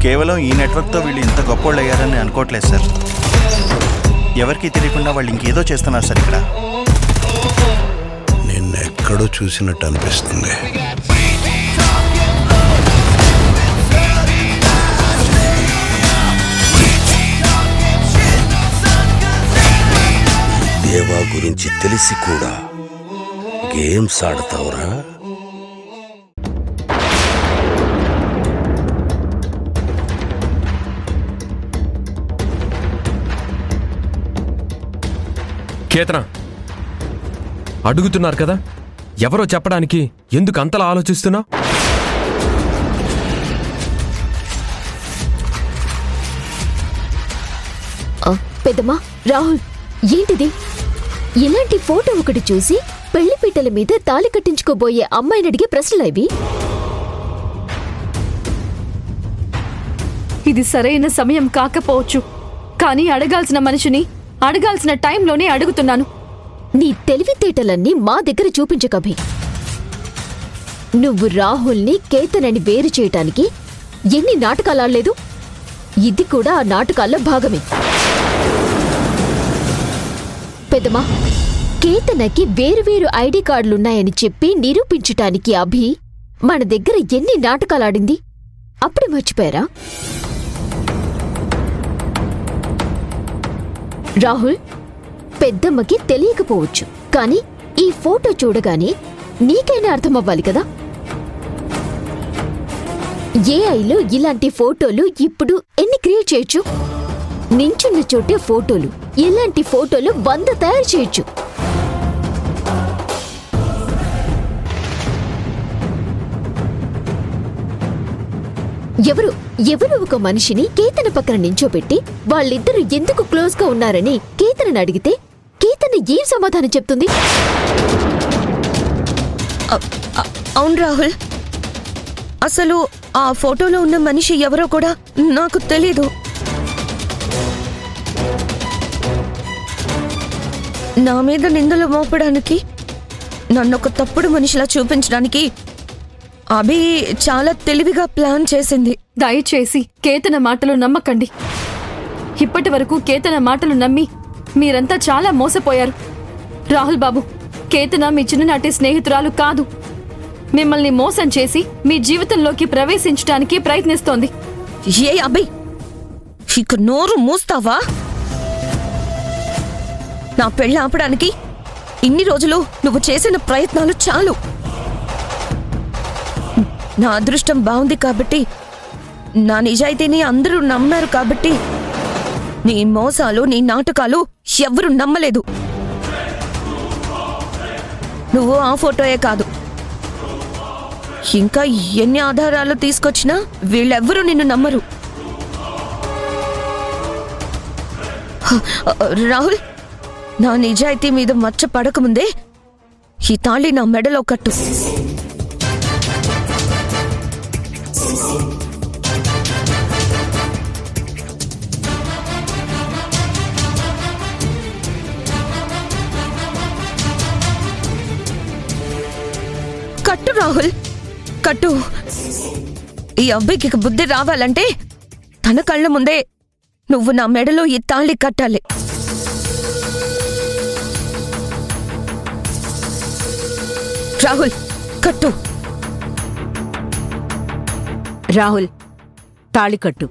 కేవలం ఈ నెట్వర్క్తో వీళ్ళు ఇంత గొప్పోళ్ళు అయ్యారని అనుకోవట్లేదు సార్. ఎవరికి తెలియకుండా వాళ్ళు ఇంకేదో చేస్తున్నారు సార్. ఇక్కడ నిన్నెక్కడో చూసినట్టు అనిపిస్తుంది. దేవా గురించి తెలిసి కూడా గేమ్స్ ఆడతావురా? కేతన అడుగుతున్నారు కదా, ఎవరో చెప్పడానికి ఎందుకు అంతలా ఆలోచిస్తున్నావు? పెద్దమ్మా, రాహుల్, ఏంటిది? ఇలాంటి ఫోటో ఒకటి చూసి పెళ్లిపీటల మీద తాళి కట్టించుకోబోయే అమ్మాయిని అడిగే ప్రశ్నలు ఇవి? ఇది సరైన సమయం కాకపోవచ్చు, కానీ అడగాల్సిన మనిషిని అడగాల్సిన టైంలోనే అడుగుతున్నాను. నీ తెలివితేటలన్నీ మా దగ్గర చూపించకభి. నువ్వు రాహుల్ని కేతనని వేరు చేయటానికి ఎన్ని నాటకాలు ఆడలేదు? ఇది కూడా ఆ నాటకాల్లో భాగమే. పెద్దమా, కేతనకి వేరువేరు ఐడి కార్డులున్నాయని చెప్పి నిరూపించటానికి అభి మన దగ్గర ఎన్ని నాటకాలాడింది? అప్పుడు మర్చిపోయారా? రాహుల్, పెద్దమ్మకి తెలియకపోవచ్చు, కానీ ఈ ఫోటో చూడగానే నీకైనా అర్థమవ్వాలి కదా. ఏఐలో ఇలాంటి ఫోటోలు ఇప్పుడు ఎన్ని క్రియేట్ చేయొచ్చు? నించున్న చోటే ఫోటోలు, ఇలాంటి ఫోటోలు 100 తయారు చేయొచ్చు. ఎవరు ఒక మనిషిని కేతన పక్కన నించోబెట్టి వాళ్ళిద్దరూ ఎందుకు క్లోజ్ గా ఉన్నారని కేతనని అడిగితే కేతన ఏం సమాధానం చెప్తుంది? అవును రాహుల్, అసలు ఆ ఫోటోలో ఉన్న మనిషి ఎవరో కూడా నాకు తెలీదు. నా మీద నిందలు మోపడానికి, నన్నొక తప్పుడు మనిషిలా చూపించడానికి అభి చాలా తెలివిగా ప్లాన్ చేసింది. దయచేసి కేతన మాటలు నమ్మకండి. ఇప్పటి వరకు కేతన మాటలు నమ్మి మీరంతా చాలా మోసపోయారు. రాహుల్ బాబు, కేతన మీ చిన్ననాటి స్నేహితురాలు కాదు. మిమ్మల్ని మోసం చేసి మీ జీవితంలోకి ప్రవేశించడానికి ప్రయత్నిస్తోంది. ఏ అభి, ఇక నోరు మూస్తావా? నా పెళ్ళి ఆపడానికి ఇన్ని రోజులు నువ్వు చేసిన ప్రయత్నాలు చాలు. నా అదృష్టం బాగుంది కాబట్టి, నా నిజాయితీని అందరూ నమ్మారు కాబట్టి, నీ మోసాలు, నీ నాటకాలు ఎవ్వరూ నమ్మలేదు. నువ్వు ఆ ఫోటోయే కాదు, ఇంకా ఎన్ని ఆధారాలు తీసుకొచ్చినా వీళ్ళెవ్వరూ నిన్ను నమ్మరు. రాహుల్, నా నిజాయితీ మీద మచ్చ పడకముందే ఈ తాళి నా మెడలో కట్టు. కట్టు రాహుల్, కట్టు. ఈ అబ్బాయికి బుద్ధి రావాలంటే తన కళ్ళ ముందే నువ్వు నా మెడలో ఈ తాళి కట్టాలి. రాహుల్, కట్టు. రాహుల్, తాళి కట్టు.